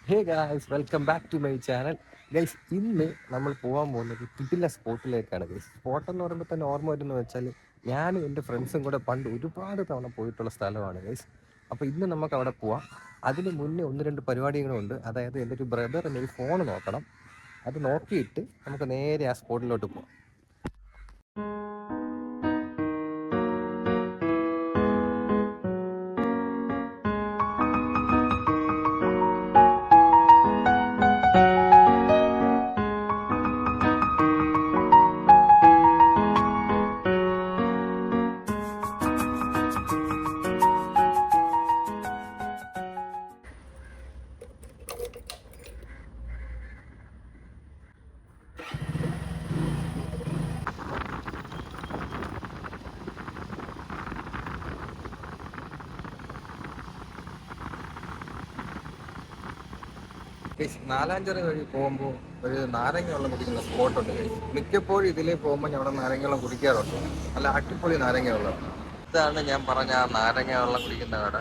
Hey guys, welcome back to my channel. Guys, ഇന്ന് നമ്മൾ പോകാൻ പോകുന്നത് കിടില സ്പോട്ടിലേക്കാണ്. ഗൈസ്, സ്പോട്ട് എന്ന് പറയുമ്പോൾ തന്നെ ഓർമ്മ വരുന്നത് വെച്ചാൽ ഞാനും എൻ്റെ ഫ്രണ്ട്സും കൂടെ പണ്ട് ഒരുപാട് തവണ പോയിട്ടുള്ള സ്ഥലമാണ് ഗൈസ്. അപ്പോൾ ഇന്ന് നമുക്ക് അവിടെ പോവാം. അതിന് മുന്നേ ഒന്ന് രണ്ട് പരിപാടികളുണ്ട്. അതായത് എൻ്റെ ഒരു ബ്രദർ എൻ്റെ ഒരു ഫോൺ നോക്കണം. അത് നോക്കിയിട്ട് നമുക്ക് നേരെ ആ സ്പോട്ടിലോട്ട് പോകാം. നാലാഞ്ചിറ വഴി പോകുമ്പോൾ ഒരു നാരങ്ങ വെള്ളം കുടിക്കുന്ന സ്പോട്ടുണ്ട്. മിക്കപ്പോഴും ഇതിലേ പോകുമ്പോൾ ഞാൻ അവിടെ നാരങ്ങ വെള്ളം കുടിക്കാറുണ്ട്. നല്ല അടിപൊളി നാരങ്ങ വെള്ളം. ഇതാണ് ഞാൻ പറഞ്ഞ ആ നാരങ്ങ വെള്ളം കുടിക്കുന്ന കട.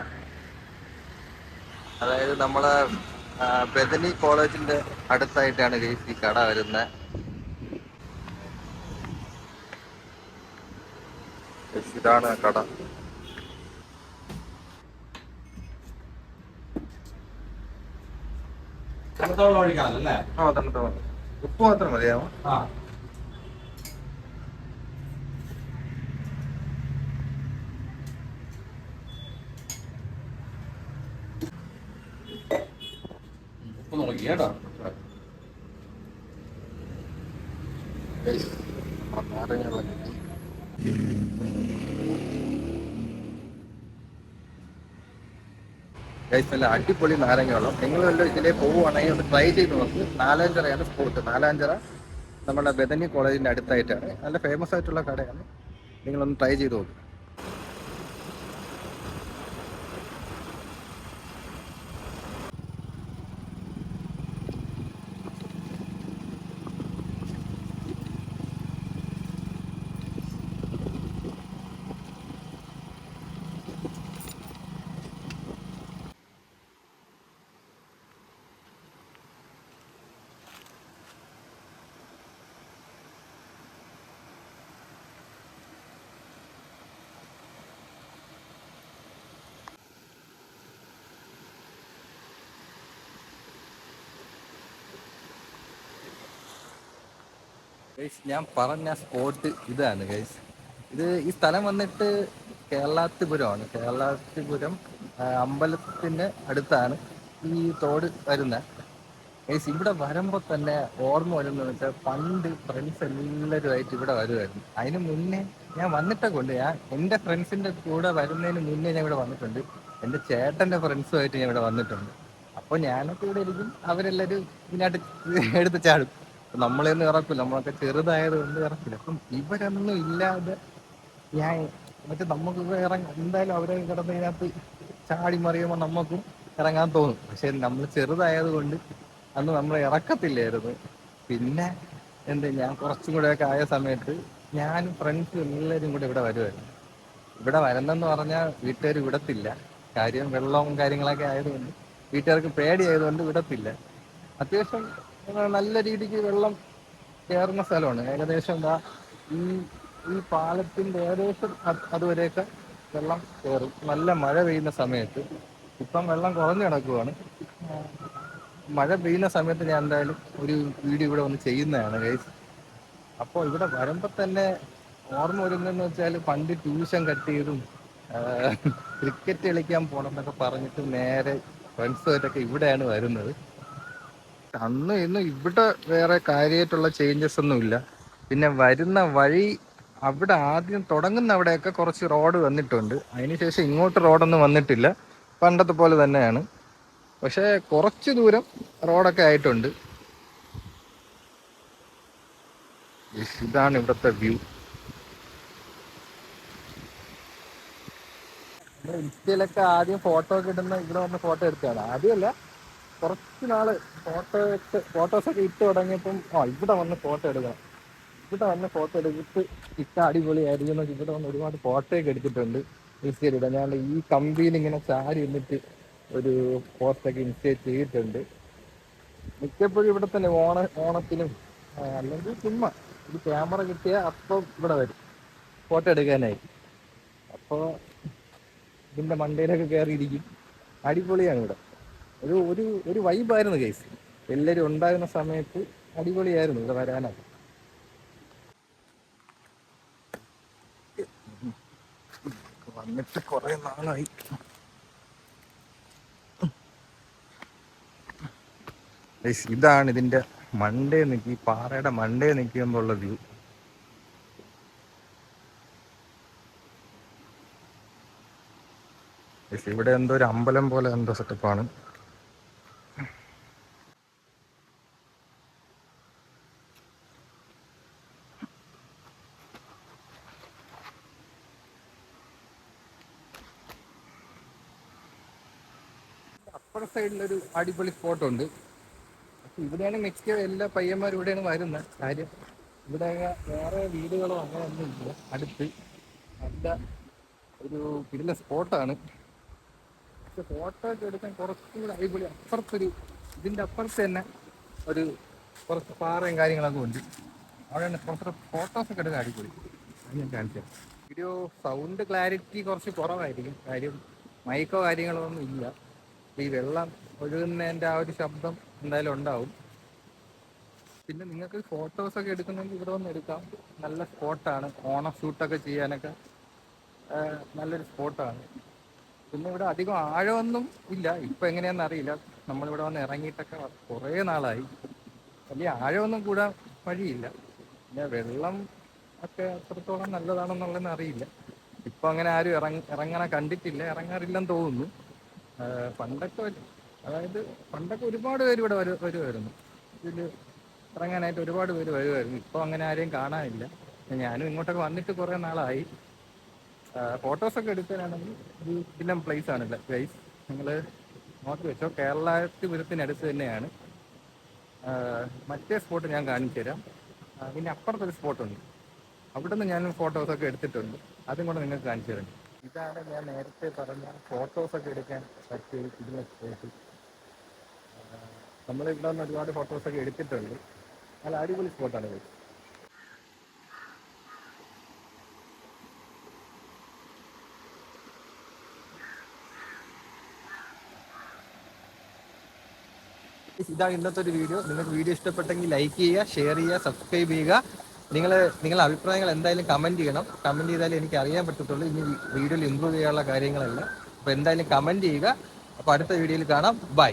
അതായത് നമ്മളെ ബദനി കോളേജിന്റെ അടുത്തായിട്ടാണ് ഈ കട വരുന്നത്. ഇതാണ് ആ കട. തണുത്തവെള്ളം ഒഴിക്കാനല്ലേ? തണുത്ത ഉപ്പ് മാത്രം മതിയാവും. ഉപ്പ് നോക്കി കേട്ടോ. നാരങ്ങ വെള്ളം കിട്ടി. ഗൈസ്, നല്ല അടിപൊളി നാരങ്ങ വെള്ളം. നിങ്ങൾ വല്ലതും ഇതിലേ പോവുകയാണെങ്കിൽ ഒന്ന് ട്രൈ ചെയ്ത് നോക്ക്. നാലാഞ്ചിറയാണ് സ്പോട്ട്. നാലാഞ്ചിറ നമ്മുടെ ബദനി കോളേജിന്റെ അടുത്തായിട്ടാണ്. നല്ല ഫേമസ് ആയിട്ടുള്ള കടയാണ്. നിങ്ങളൊന്ന് ട്രൈ ചെയ്ത് നോക്ക്. ഗൈസ്, ഞാൻ പറഞ്ഞ സ്പോട്ട് ഇതാണ് ഗൈസ്. ഈ സ്ഥലം വന്നിട്ട് കേരളാത്തിപുരമാണ്. കേരളാത്തിപുരം അമ്പലത്തിന്റെ അടുത്താണ് ഈ തോട് വരുന്നത്. ഗൈസ്, ഇവിടെ വരുമ്പോൾ തന്നെ ഓർമ്മ വരുന്നത് വെച്ചാൽ പണ്ട് ഫ്രണ്ട്സ് എല്ലാവരുമായിട്ട് ഇവിടെ വരുമായിരുന്നു. അതിന് മുന്നേ ഞാൻ വന്നിട്ടൊക്കെ ഉണ്ട്. എൻ്റെ ഫ്രണ്ട്സിന്റെ കൂടെ വരുന്നതിന് മുന്നേ ഞാൻ ഇവിടെ വന്നിട്ടുണ്ട്. എൻ്റെ ചേട്ടൻ്റെ ഫ്രണ്ട്സുമായിട്ട് ഞാൻ ഇവിടെ വന്നിട്ടുണ്ട്. അപ്പോൾ ഞാനൊക്കെ ഇവിടെ ഇരിക്കും, അവരെല്ലാവരും ഇതിനകത്ത് എടുത്ത് ചാടും. നമ്മളെയൊന്നും ഇറക്കില്ല, നമ്മളൊക്കെ ചെറുതായത് കൊണ്ട് ഇറക്കില്ല. അപ്പം ഇവരൊന്നും ഇല്ലാതെ ഞാൻ നമുക്ക് എന്തായാലും അവരെ കിടന്നതിനകത്ത് ചാടി മറിയുമ്പോൾ നമുക്കും ഇറങ്ങാൻ തോന്നും. പക്ഷെ നമ്മൾ ചെറുതായത് കൊണ്ട് അന്ന് നമ്മളെ ഇറക്കത്തില്ലായിരുന്നു. പിന്നെ ഞാൻ കുറച്ചും കൂടെ ഒക്കെ ആയ സമയത്ത് ഞാനും ഫ്രണ്ട്സും എല്ലാവരും കൂടെ ഇവിടെ വരുമായിരുന്നു. ഇവിടെ വരുന്നെന്ന് പറഞ്ഞാൽ വീട്ടുകാർ വിടത്തില്ല. കാര്യം വെള്ളവും കാര്യങ്ങളൊക്കെ ആയതുകൊണ്ട് വീട്ടുകാർക്ക് പേടിയായതുകൊണ്ട് വിടത്തില്ല. അത്യാവശ്യം നല്ല രീതിക്ക് വെള്ളം കയറുന്ന സ്ഥലമാണ്. ഏകദേശം ഈ ഈ പാലത്തിന്റെ ഏകദേശം അതുവരെയൊക്കെ വെള്ളം കയറും നല്ല മഴ പെയ്യുന്ന സമയത്ത്. ഇപ്പം വെള്ളം കുറഞ്ഞു കിടക്കുവാണ്. മഴ പെയ്യുന്ന സമയത്ത് ഞാൻ എന്തായാലും ഒരു വീഡിയോ ഇവിടെ വന്ന് ചെയ്യുന്നതാണ് ഗൈസ്. അപ്പോൾ ഇവിടെ വരുമ്പോൾ തന്നെ ഓർമ്മ വരുന്നതെന്ന് വെച്ചാൽ പണ്ട് ട്യൂഷൻ കട്ട് ചെയ്തും ക്രിക്കറ്റ് കളിക്കാൻ പോകണം എന്നൊക്കെ പറഞ്ഞിട്ട് നേരെ ഫ്രണ്ട്സുമായിട്ടൊക്കെ ഇവിടെയാണ് വരുന്നത്. അന്ന് ഇന്ന് ഇവിടെ വേറെ കാര്യമായിട്ടുള്ള ചേഞ്ചസ് ഒന്നും ഇല്ല. പിന്നെ വരുന്ന വഴി അവിടെ ആദ്യം തുടങ്ങുന്ന അവിടെയൊക്കെ കുറച്ച് റോഡ് വന്നിട്ടുണ്ട്. അതിനുശേഷം ഇങ്ങോട്ട് റോഡൊന്നും വന്നിട്ടില്ല. പണ്ടത്തെ പോലെ തന്നെയാണ്. പക്ഷെ കുറച്ച് ദൂരം റോഡൊക്കെ ആയിട്ടുണ്ട്. ഇതാണ് ഇവിടുത്തെ വ്യൂ. ഇൻസ്റ്റയിലൊക്കെ ആദ്യം ഫോട്ടോ ഒക്കെ ഇടുന്ന ഇവിടെ വന്ന് ഫോട്ടോ എടുത്തതാണ്. ആദ്യമല്ല, കുറച്ച് നാള് ഫോട്ടോസൊക്കെ ഇട്ട് തുടങ്ങിയപ്പം ഇവിടെ വന്ന് ഫോട്ടോ എടുക്കണം, ഇവിടെ വന്ന് ഫോട്ടോ എടുത്തിട്ട് ഇട്ട അടിപൊളിയായിരിക്കും എന്നൊക്കെ ഇവിടെ വന്ന് ഒരുപാട് ഫോട്ടോയൊക്കെ എടുത്തിട്ടുണ്ട്. ഇൻസ്റ്റയിൽ ഇടാൻ ഞാൻ ഈ കമ്പിയിൽ ഇങ്ങനെ ചാരി എന്നിട്ട് ഒരു പോസ്റ്റൊക്കെ ഇൻസ്റ്റയിൽ ചെയ്തിട്ടുണ്ട്. മിക്കപ്പോഴും ഇവിടെ തന്നെ ഓണത്തിനും അല്ലെങ്കിൽ ചുമ്മാ ഒരു ക്യാമറ കിട്ടിയാൽ അപ്പം ഇവിടെ വരും ഫോട്ടോ എടുക്കാനായി. അപ്പോൾ ഇതിന്റെ മണ്ടയിലൊക്കെ കയറിയിരിക്കും. അടിപൊളിയാണ് ഇവിടെ. ഒരു ഒരു ഒരു വൈബായിരുന്നു കേസ്. എല്ലാവരും ഉണ്ടാകുന്ന സമയത്ത് അടിപൊളിയായിരുന്നു ഇവിടെ വരാനായി. വന്നിട്ട് കുറെ നാളായി. ഇതാണ് ഇതിന്റെ മണ്ടേ നിൽക്കി, ഈ പാറയുടെ മണ്ടേ നിൽക്കുമ്പോൾ ഉള്ള വ്യൂ. ഇവിടെ എന്തോ ഒരു അമ്പലം പോലെ എന്തോ സെറ്റപ്പാണ്. അപ്പുറ സൈഡിലൊരു അടിപൊളി സ്പോട്ട് ഉണ്ട്. ഇവിടെയാണ് മിക്ക എല്ലാ പയ്യന്മാരും ഇവിടെയാണ് വരുന്നത്. കാര്യം ഇവിടെ വേറെ വീടുകളോ അങ്ങനെ ഒന്നും ഇല്ല അടുത്ത്. നല്ല ഒരു കിടില സ്പോട്ടാണ്. പക്ഷെ ഫോട്ടോ ഒക്കെ എടുക്കാൻ കുറച്ചുകൂടി അടിപൊളി ഇതിൻ്റെ അപ്പുറത്ത് തന്നെ ഒരു കുറച്ച് പാറയും കാര്യങ്ങളൊക്കെ ഉണ്ട്. അവിടെയാണ് കുറച്ച് ഫോട്ടോസൊക്കെ എടുക്കാൻ അടിപൊളി. അത് ഞാൻ കാണിക്കാം. വീഡിയോ സൗണ്ട് ക്ലാരിറ്റി കുറച്ച് കുറവായിരിക്കും. കാര്യം മൈക്കോ കാര്യങ്ങളോ ഒന്നും ഇല്ല. ഈ വെള്ളം ഒഴുകുന്നതിൻ്റെ ആ ഒരു ശബ്ദം എന്തായാലും ഉണ്ടാവും. പിന്നെ നിങ്ങൾക്ക് ഫോട്ടോസൊക്കെ എടുക്കുന്നെങ്കിൽ ഇവിടെ വന്ന് എടുക്കാം. നല്ല സ്പോട്ടാണ്. ഓണം ഷൂട്ടൊക്കെ ചെയ്യാനൊക്കെ നല്ലൊരു സ്പോട്ടാണ്. പിന്നെ ഇവിടെ അധികം ആഴമൊന്നും ഇല്ല. ഇപ്പം എങ്ങനെയാണെന്ന് അറിയില്ല. നമ്മളിവിടെ വന്ന് ഇറങ്ങിയിട്ടൊക്കെ കുറേ നാളായി. വലിയ ആഴമൊന്നും കൂടാൻ വഴിയില്ല. പിന്നെ വെള്ളം ഒക്കെ എത്രത്തോളം നല്ലതാണെന്നുള്ളതെന്ന് അറിയില്ല. ഇപ്പം അങ്ങനെ ആരും ഇറങ്ങണ കണ്ടിട്ടില്ല, ഇറങ്ങാറില്ലെന്ന് തോന്നുന്നു. പണ്ടൊക്കെ പണ്ടൊക്കെ ഒരുപാട് പേര് ഇവിടെ വരുമായിരുന്നു. ഇതിൽ ഇറങ്ങാനായിട്ട് ഒരുപാട് പേര് വരുമായിരുന്നു. ഇപ്പോൾ അങ്ങനെ ആരെയും കാണാനില്ല. ഞാനും ഇങ്ങോട്ടൊക്കെ വന്നിട്ട് കുറേ നാളായി. ഫോട്ടോസൊക്കെ എടുക്കാനാണെങ്കിൽ ഒരു കിടിലൻ പ്ലേസ് ആണല്ലേ ഗൈസ്. നിങ്ങൾ നോക്കി വെച്ചോ. കേരളാപുരത്തിനടുത്ത് തന്നെയാണ്. മറ്റേ സ്പോട്ട് ഞാൻ കാണിച്ചു തരാം. പിന്നെ അപ്പുറത്തൊരു സ്പോട്ടുണ്ട്. അവിടെ നിന്ന് ഞാൻ ഫോട്ടോസൊക്കെ എടുത്തിട്ടുണ്ട്. അതും കൂടെ നിങ്ങൾക്ക് കാണിച്ചു തരാം. ഇതാണ് ഞാൻ നേരത്തെ പറഞ്ഞ ഫോട്ടോസൊക്കെ എടുക്കാൻ പറ്റിയ ഒരു കിടിലൻ സ്പോട്ട്. നമ്മളിവിടെ നിന്ന് ഒരുപാട് ഫോട്ടോസൊക്കെ എടുത്തിട്ടുണ്ട്. നല്ല അടിപൊളി സ്പോട്ടാണ് ഗൈസ്. ഇതാണ് ഇന്നത്തെ ഒരു വീഡിയോ. നിങ്ങൾക്ക് വീഡിയോ ഇഷ്ടപ്പെട്ടെങ്കിൽ ലൈക്ക് ചെയ്യുക, ഷെയർ ചെയ്യുക, സബ്സ്ക്രൈബ് ചെയ്യുക. നിങ്ങളുടെ അഭിപ്രായങ്ങൾ എന്തായാലും കമൻറ്റ് ചെയ്യണം. കമൻറ്റ് ചെയ്താലേ എനിക്ക് അറിയാൻ പറ്റത്തുള്ളൂ ഇനി വീഡിയോയിൽ ഇമ്പ്രൂവ് ചെയ്യാനുള്ള കാര്യങ്ങളെല്ലാം. അപ്പോൾ എന്തായാലും കമൻറ്റ് ചെയ്യുക. അപ്പോൾ അടുത്ത വീഡിയോയിൽ കാണാം. ബൈ.